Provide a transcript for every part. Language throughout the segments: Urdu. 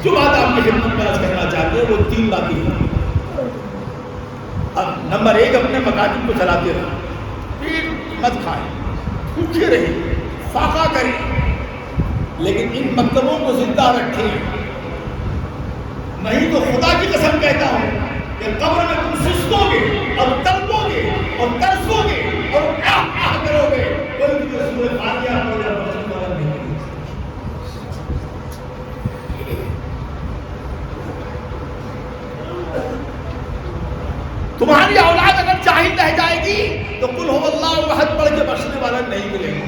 جو بات آپ کی خدمت میں عرض کرنا چاہتے ہیں وہ 3 باتیں ہیں. اب نمبر 1 اپنے مکاتب کو چلاتے رہو, پیٹ مت کھائیں, بھوکے رہیں, فاقہ کریں, لیکن ان مکتبوں کو زندہ رکھیں. نہیں تو خدا کی قسم کہتا ہوں کہ قبر میں تم سستو گے اور تڑپو گے اور ترسو گے اور آہ کرو گے, کوئی بھی سورۃ فاتحہ پڑھ یا مسجد والا نہیں کرے. تمہاری اولاد اگر جاہل رہ جائے گی تو قل هو اللہ احد پڑھ کے بخشنے والا نہیں ملے گا.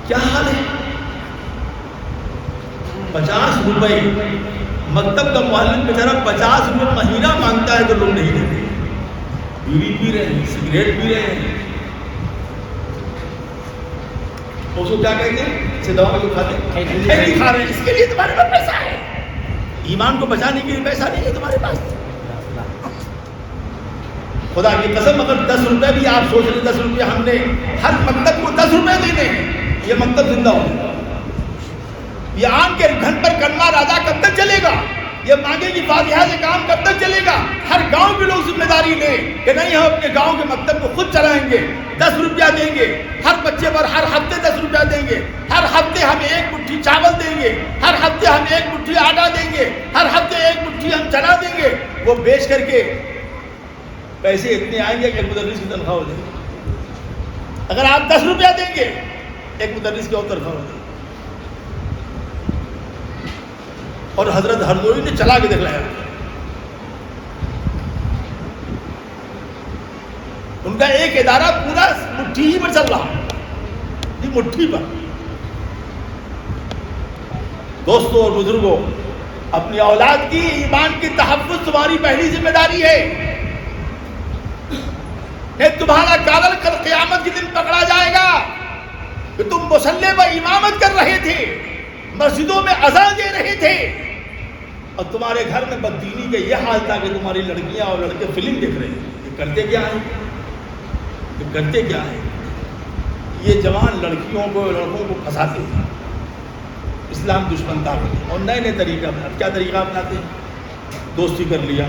کیا حال ہے؟ 50 روپے مکتب کا معلم بیچارہ 50 روپے مہینہ مانگتا ہے تو لوگ نہیں دیتے. بیڑی پی رہے ہیں, سگریٹ پی رہے ہیں, اس کو کیا کہتے ہیں, اسے دوا میں کھاتے ہیں, کھیتی کھا رہے ہیں. اس کے لیے تمہارے پاس پیسہ ہے, ایمان کو بچانے کے لیے پیسہ نہیں ہے تمہارے پاس. خدا کی قسم اگر 10 روپے بھی آپ سوچ رہے 10 روپے ہم نے ہر مکتب کو 10 روپے دینے ہیں, یہ مکتب زندہ ہوگا. یہ آم کے گھن پر کلمہ راجا کب تک چلے گا؟ یہ مانگے کی فاتحہ سے کام کب تک چلے گا؟ ہر گاؤں کے لوگ ذمہ داری لیں کہ نہیں ہم اپنے گاؤں کے مکتب کو خود چلائیں گے, 10 روپیہ دیں گے ہر بچے پر, ہر ہفتے 10 روپیہ دیں گے, ہر ہفتے ہم 1 مٹھی چاول دیں گے, ہر ہفتے ہم 1 مٹھی آٹا دیں گے, ہر ہفتے 1 مٹھی ہم چنا دیں گے. وہ بیچ کر کے پیسے اتنے آئیں گے کہ مدرس کی تنخواہ ہو جائے گی. اگر آپ 10 روپیہ دیں گے ایک مدرس کی اور تنخواہ ہو جائے گی. اور حضرت ہردوئی نے چلا کے دکھلایا, ان کا ایک ادارہ پورا مٹھی ہی پر چل رہا, مٹھی پر. دوستوں اور بزرگوں, اپنی اولاد کی ایمان کی تحفظ تمہاری پہلی ذمہ داری ہے. تمہارا کالل کل قیامت کے دن پکڑا جائے گا کہ تم مصلی پر امامت کر رہے تھے, مسجدوں میں اذان دے رہے تھے, اور تمہارے گھر میں بددینی کا یہ حال تھا کہ تمہاری لڑکیاں اور لڑکے فلم دیکھ رہے ہیں. یہ کرتے کیا ہیں, یہ کرتے کیا ہیں؟ یہ جوان لڑکیوں کو لڑکوں کو پھنساتے ہیں. اسلام دشمن طاقت ہے, اور نئے نئے طریقہ اپناتے. کیا طریقہ اپناتے ہیں؟ دوستی کر لیا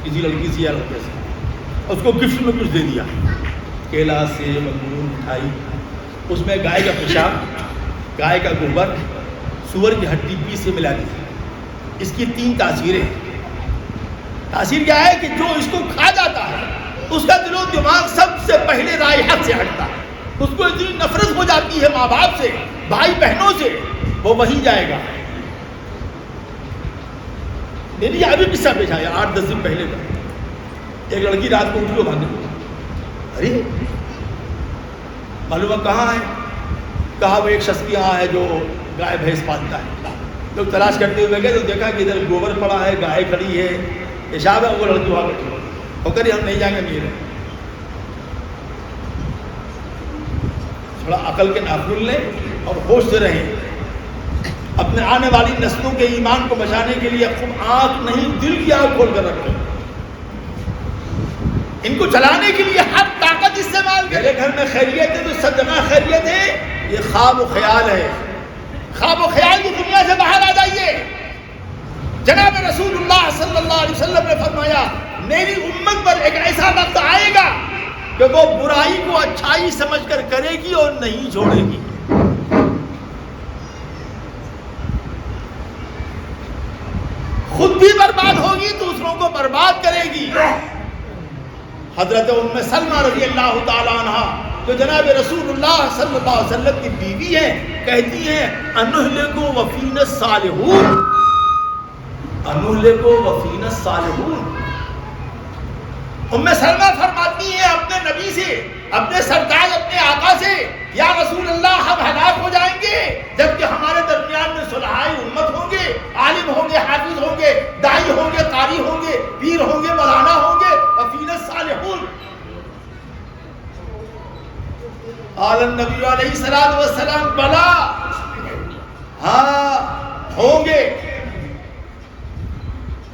کسی لڑکی سے یا لڑکے سے, اس کو گفٹ میں کچھ دے دیا, کیلا سیب انگور مٹھائی, اس میں گائے کا پیشاب, گائے کا گوبر, سور کی ہڈی پیس سے ملا دی. اس کی 3 تاثیریں. تاثیر کیا ہے کہ جو اس کو کھا جاتا ہے اس کا دل و دماغ سب سے پہلے رائحت سے ہٹتا ہے. اس کو اتنی نفرت ہو جاتی ہے ماں باپ سے, بھائی بہنوں سے, وہ وہیں جائے گا. میری ابھی قصہ پیش آیا 8-10 دن پہلے کا. ایک لڑکی رات کو اٹھ کے بھاگے, ارے معلوم کہاں ہے؟ کہا وہ ایک شخص کے یہاں ہے جو گائے بھینس پالتا ہے. لوگ تلاش کرتے ہوئے گئے تو دیکھا کہ ادھر گوبر پڑا ہے, گائے کھڑی ہے, پیشاب ہے. وہ لڑکی وہاں بیٹھی ہو کر ہم نہیں جائیں گے, میرے تھوڑا عقل کے ناخن لیں اور ہوش سے رہیں. اپنے آنے والی نسلوں کے ایمان کو بچانے کے لیے خود آنکھ نہیں دل کی آنکھ کھول کر رکھیں. ان کو چلانے کے لیے ہر طاقت استعمال کریں. میرے گھر میں خیریت ہے تو سب جگہ خیریت ہے, یہ خواب و خیال ہے. خواب و خیال کی دنیا سے باہر آ جائیے. جناب رسول اللہ صلی اللہ علیہ وسلم نے فرمایا میری امت پر ایک ایسا وقت آئے گا کہ وہ برائی کو اچھائی سمجھ کر کرے گی اور نہیں چھوڑے گی. خود بھی برباد ہوگی, دوسروں کو برباد کرے گی. حضرت ام سلمہ رضی اللہ تعالیٰ عنہ جو جناب رسول اللہ صلی اللہ علیہ وسلم کی بیوی ہیں, کہتی ہیں انہلکو وفین الصالحون, انہلکو وفین الصالحون. ام سلمہ فرماتی ہیں اپنے نبی سے, اپنے سرتاج اپنے آقا سے, یا رسول اللہ ہم ہلاک ہو جائیں گے جبکہ ہمارے درمیان میں صلحائے امت ہوں گے, عالم ہوں گے, حافظ ہوں گے, دائی ہوں گے, قاری ہوں گے, پیر ہوں گے, مولانا ہوں گے, وفین الصالحون. قال النبی علیہ الصلوۃ والسلام بلا, ہاں ہوں گے.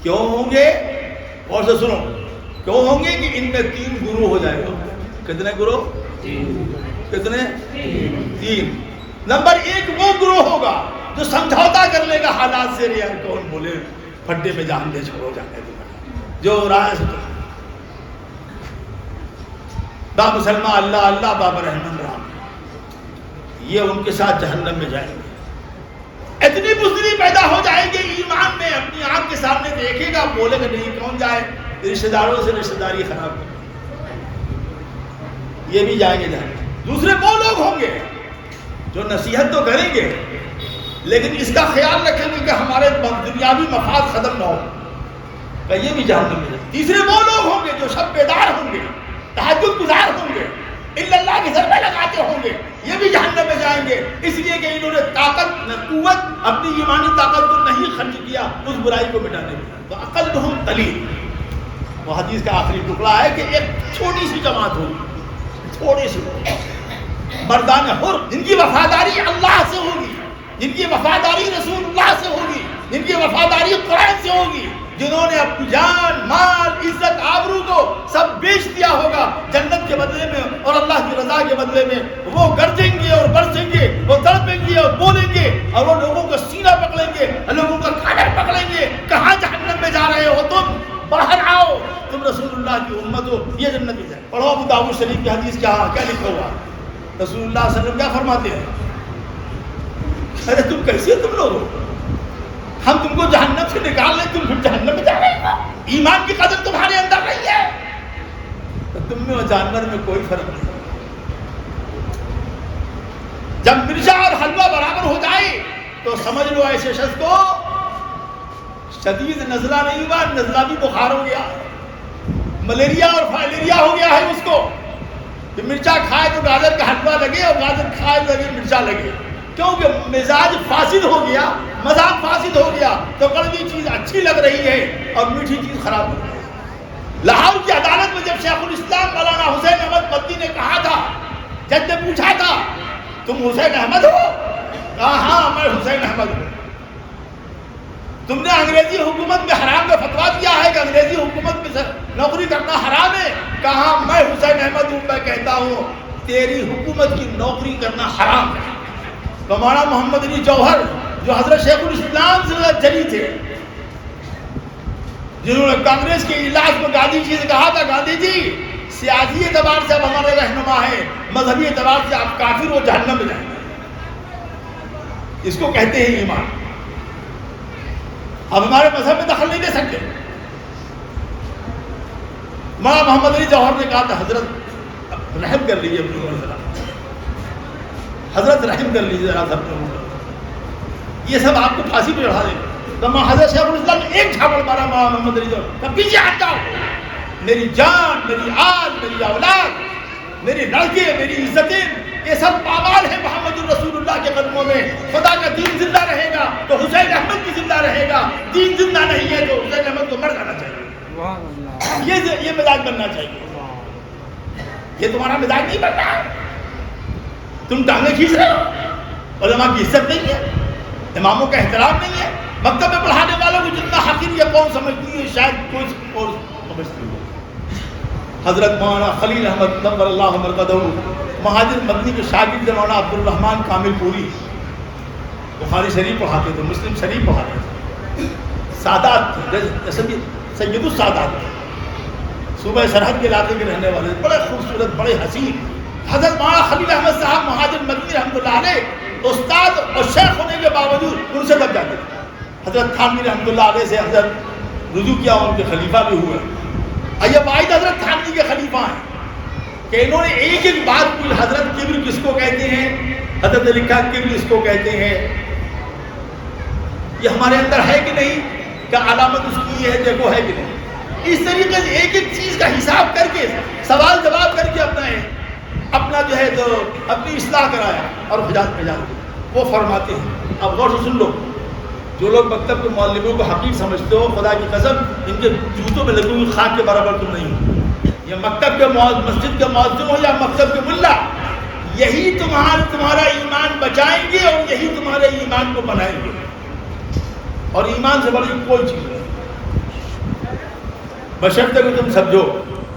کیوں ہوں گے؟ اور سے سنو, کیوں ہوں گے کہ ان میں 3 گروہ ہو جائے گا. کتنے گروہ؟ 3. کتنے؟ 3۔ نمبر 1 وہ گروہ ہوگا جو سمجھوتا کر لے گا حالات سے، یار کون بولے پھڈے میں جان دے چھوڑو جانے دو جو ہو رہا ہے با مسلمان اللہ اللہ باب رحمان رحم، یہ ان کے ساتھ جہنم میں جائیں گے۔ اتنی بزدلی پیدا ہو جائے گی ایمان میں، اپنی آنکھ کے سامنے دیکھے گا بولے گا نہیں کون جائے، رشتہ داروں سے رشتہ داری خراب کر، یہ بھی جائیں گے جہنم۔ دوسرے وہ لوگ ہوں گے جو نصیحت تو کریں گے لیکن اس کا خیال رکھیں گے کہ ہمارے دنیاوی مفاد ختم نہ ہو، کہ یہ بھی جہنم میں جائیں۔ تیسرے وہ لوگ ہوں گے جو شب بیدار ہوں گے، تہجد گزار ہوں گے، الا اللہ کی ضربیں لگاتے ہوں گے، یہ بھی جہنم میں جائیں گے، اس لیے کہ انہوں نے قوت اپنی ایمانی طاقت کو نہیں خرچ کیا اس برائی کو مٹانے میں۔ تو اقلہم قلیل، وہ حدیث کا آخری ٹکڑا ہے کہ ایک چھوٹی سی جماعت ہوگی، تھوڑی سی مردان حر، جن کی وفاداری اللہ سے ہوگی، جن کی وفاداری رسول اللہ سے ہوگی، جن کی وفاداری قرآن سے ہوگی، جنہوں نے اپنی جان مال عزت آبرو کو سب بیچ دیا ہوگا جنت کے بدلے میں اور اللہ کی رضا کے بدلے میں، وہ گرجیں گے اور برسیں گے، وہ تڑپیں گے اور بولیں گے، اور وہ لوگوں کا سینہ پکڑیں گے، لوگوں کا کھاڑر پکڑیں گے، کہاں جہنم میں جا رہے ہو تم، باہر آؤ، تم رسول اللہ کی امت ہو، یہ جنت میں جائے۔ پڑھو ابو داؤد شریف کی حدیث کیا لکھا ہوا، رسول اللہ صلی اللہ علیہ وسلم کیا فرماتے ہیں، ارے تم کیسے تم لوگ ہو، ہم تم کو جہنم سے نکال لیں، تم پھر جہنم میں جا رہے ہو، ایمان کی قدر تمہارے اندر نہیں ہے، تو تم میں اور جانور میں کوئی فرق نہیں۔ جب مرچا اور حلوہ برابر ہو جائے تو سمجھ لو ایسے شخص کو شدید نزلہ نہیں ہوا، نزلہ بھی بخار ہو گیا، ملیریا اور فائلیریا ہو گیا ہے اس کو، کہ مرچا کھائے تو گاجر کا حلوہ لگے اور گاجر کھائے لگے مرچا لگے، کیونکہ مزاج فاسد ہو گیا، مذاق فاسد ہو گیا، تو کڑوی چیز اچھی لگ رہی ہے اور میٹھی چیز خراب ہو رہی ہے۔ لاہور کی عدالت میں جب شیخ الاسلام مولانا حسین احمد مدنی نے کہا تھا، جج نے پوچھا تھا تم حسین احمد ہو؟ کہا ہاں میں حسین احمد ہوں۔ تم نے انگریزی حکومت میں حرام کا فتویٰ دیا ہے کہ انگریزی حکومت میں نوکری کرنا حرام ہے؟ کہا میں حسین احمد ہوں، میں کہتا ہوں تیری حکومت کی نوکری کرنا حرام ہے۔ تو مولانا محمد علی جوہر جو حضرت شیخ الاسلام سے جری تھے، جنہوں نے کانگریس کے علاج میں گاندھی جی سے کہا تھا گاندھی جی سیاسی اعتبار سے اب ہمارے رہنما ہیں، مذہبی اعتبار سے آپ کافر و جہنم میں جائیں گے، اس کو کہتے ہیں ایمان، اب ہمارے مذہب میں دخل نہیں دے سکتے۔ مولانا محمد علی جوہر نے کہا تھا حضرت رحم کر لیجیے اپنے اوپر ذرا، حضرت رحم کر لیجیے ذرا اپنے اوپر، یہ سب آپ کو پھانسی پہ چڑھا دیں گے۔ تو حضرت شیخ الاسلام نے ایک جھاپڑ مارا مولانا محمد علی جوہر، کہ پیچھے ہٹ جاؤ، میری جان، میری آل، میری اولاد، میری لڑکے، میری عزتیں، یہ سب پامال ہے محمد الرسول اللہ کے قدموں میں۔ خدا کا دین زندہ رہے گا تو حسین احمد بھی زندہ رہے گا، دین زندہ نہیں ہے تو حسین احمد کو مر جانا چاہیے، یہ مزاج بننا چاہیے۔ یہ تمہارا مزاج نہیں بن رہا، تم ٹانگیں کھینچ رہے ہو، علماء کی عزت نہیں ہے، اماموں کا احترام نہیں ہے، مکتب میں پڑھانے والوں کو جتنا حقیر یہ قوم سمجھتی ہے شاید کوئی اور سمجھتی ہو۔ حضرت مولانا خلیل احمد نور اللہ مرقدہ مہاجر مدنی کے شاگرد مولانا عبد الرحمن کامل پوری بخاری شریف پڑھاتے تھے، مسلم شریف پڑھاتے تھے، سادات تھے، سید السادات، صوبہ سرحد کے علاقے کے رہنے والے، بڑے خوبصورت، بڑے حسین۔ حضرت مولانا خلیل احمد صاحب مہاجر مدنی رحمۃ اللہ علیہ استاد اور شیخ ہونے کے باوجود ان سے دب جاتے تھے۔ حضرت تھانوی رحمۃ اللہ علیہ سے حضرت رجوع کیا، ان کے خلیفہ بھی ہوئے، یہ واحد حضرت تھانوی کے خلیفہ ہیں کہ انہوں نے ایک ایک بات کی، حضرت کبر کس کو کہتے ہیں، حضرت نے لکھا کبر اس کو کہتے ہیں، یہ ہمارے اندر ہے کہ نہیں، کیا علامت اس کی ہے، دیکھو ہے کہ نہیں۔ اس طریقے سے ایک ایک چیز کا حساب کر کے سوال جواب کر کے اپنا جو ہے تو اپنی اصلاح کرایا اور حجاز بھیجا۔ وہ فرماتے ہیں، اب غور سے سن لو، جو لوگ مکتب کے معلموں کو حقیر سمجھتے ہو، خدا کی قسم ان کے جوتوں میں لگی ہوئی خاک کے برابر تم نہیں ہو۔ یہ مکتب کے مسجد کے مؤذن ہو یا مکتب کے ملا، یہی تمہارا ایمان بچائیں گے اور یہی تمہارے ایمان کو بنائیں گے، اور ایمان سے بڑی کوئی چیز نہیں، بشرطے کہ تم سمجھو۔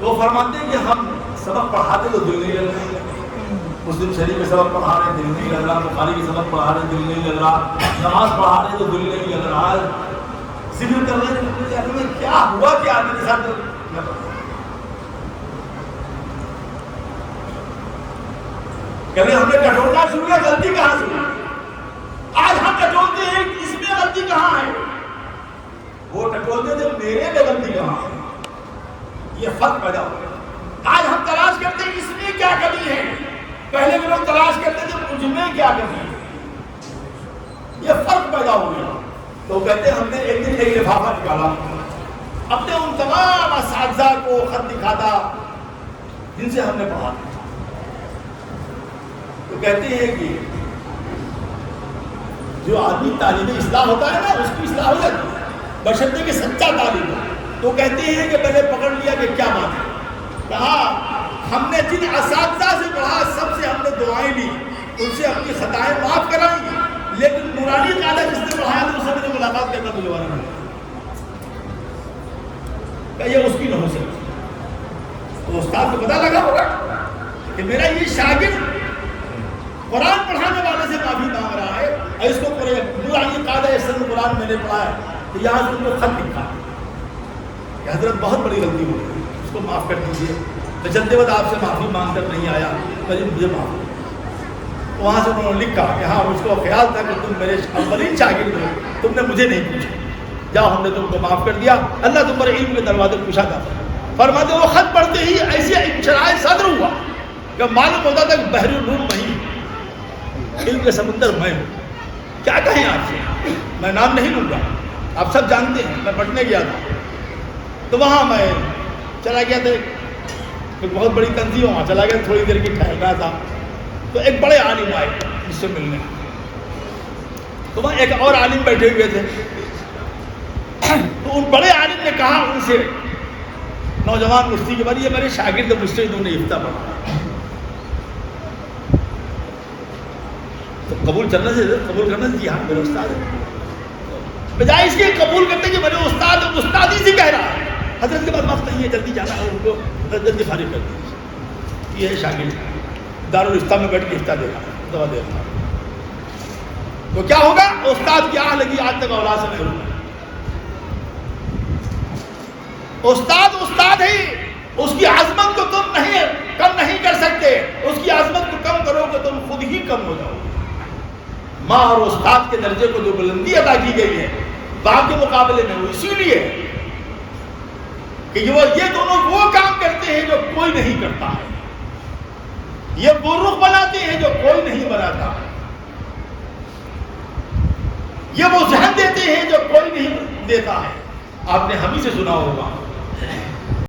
وہ فرماتے ہیں کہ ہم سبق پڑھاتے تو دل نہیں لگتا، مسلم شریف کے سبق پڑھا رہے دل نہیں لگ رہا، بخاری کے سبق پڑھا رہے دل نہیں لگ رہا، نماز پڑھا رہے تو دل نہیں لگ رہا، ذکر کر رہے ہیں کیا ہوا کہ آدمی کے ساتھ کبھی ہم نے ٹٹولنا شروع کیا، غلطی کہاں سے ہوئی؟ آج ہم ٹٹولتے ہیں اس میں غلطی کہاں ہے، وہ ٹٹولتے تھے میرے میں غلطی کہاں ہے، یہ فرق پیدا ہو گیا۔ آج ہم تلاش کرتے ہیں اس میں کیا کمی ہے، پہلے کے لوگ تلاش کرتے تھے مجھ میں کیا کمی ہے، یہ فرق پیدا ہو گیا۔ تو کہتے ہیں ہم نے ایک دن ایک لفافہ نکالا، اپنے ان تمام اساتذہ کو خط لکھا تھا جن سے ہم نے پڑھا تھا، تو کہتے ہیں کہ جو آدمی طالب اصلاح ہوتا ہے نا اس کی اصلاح ہو جاتی ہے بشرطے کہ سچا طالب ہو۔ تو کہتے ہیں کہ میں نے پکڑ لیا کہ کیا بات ہے، کہا ہم نے جن اساتذہ سے پڑھا سب سے ہم نے دعائیں لی، ان سے اپنی خطائیں معاف کرائیں، لیکن نورانی قاعدہ جس نے پڑھایا تو اس سے مجھے ملاقات کرنا مجھے والا نہیں، کہ یہ اس کی نہ ہو سکتی۔ تو استاد کو پتہ لگا ہوگا کہ میرا یہ شاگرد قرآن پڑھانے والے سے معافی مانگ رہا ہے، اور اس کو نورانی قاعدہ احسن قرآن میں نے پڑھا ہے، تو یہاں سے ان کو خط لکھا کہ حضرت بہت بڑی غلطی ہو گئی، اس کو معاف کر دیجیے، میں چلتے وقت آپ سے معافی مانگ کر نہیں آیا، مجھے معاف کر۔ وہاں سے انہوں نے لکھا کہ ہاں اس کو خیال تھا کہ تم میرے اولین شاگرد ہو، تم نے مجھے نہیں پوچھا، جاؤ ہم نے تم کو معاف کر دیا، اللہ تم پر علم کے دروازے پوچھا تھا۔ فرماتے وہ خط پڑھتے ہی ایسے انشراح صدر ہوا کہ معلوم ہوتا تھا کہ بحر الروم وہیں، علم کے سمندر میں ہوں، کیا کہیں آپ سے، میں نام نہیں لوں گا، آپ سب جانتے ہیں میں پڑھنے گیا تھا، تو وہاں میں چلا گیا تھا، ایک بہت بڑی تنظیم وہاں چلا گیا، تھوڑی دیر کی ٹھہر رہا تھا، تو ایک بڑے عالم آئے جس سے ملنے، تو وہاں ایک اور عالم بیٹھے ہوئے تھے، تو ان بڑے عالم نے کہا ان سے نوجوان مفتی کے بعد یہ میرے شاگرد مجھ سے انہوں نے افتاء پڑھا، تو قبول کرنا چاہیے، ہاں میرے استاد ہے، بجائے اس کے قبول کرتے کہ میرے استاد استادی سے کہہ رہا ہے، حضرت کے بعد وقت نہیں ہے جلدی جانا ہے، ان کو جلدی فارغ کر دیجیے، یہ ہے شاگرد دارالفتہ میں بیٹھ کے افتاء دے رہا ہے، دوا دے رہا ہے، تو کیا ہوگا، استاد کی آہ لگی آج تک اولاد سے نہیں ہوگا۔ استاد ہی، اس کی عظمت کو تم کم نہیں کر سکتے، اس کی عظمت کو کم کرو گے تم خود ہی کم ہو جاؤ گے۔ ماں اور استاد کے درجے کو جو بلندی عطا کی گئی ہے باپ کے مقابلے میں، وہ اسی لیے کہ یہ دونوں وہ کام کرتے ہیں جو کوئی نہیں کرتا ہے، یہ وہ رخ بناتے ہیں جو کوئی نہیں بناتا، یہ وہ ذہن دیتے ہیں جو کوئی نہیں دیتا ہے۔ آپ نے ہم ہی سے سنا ہوگا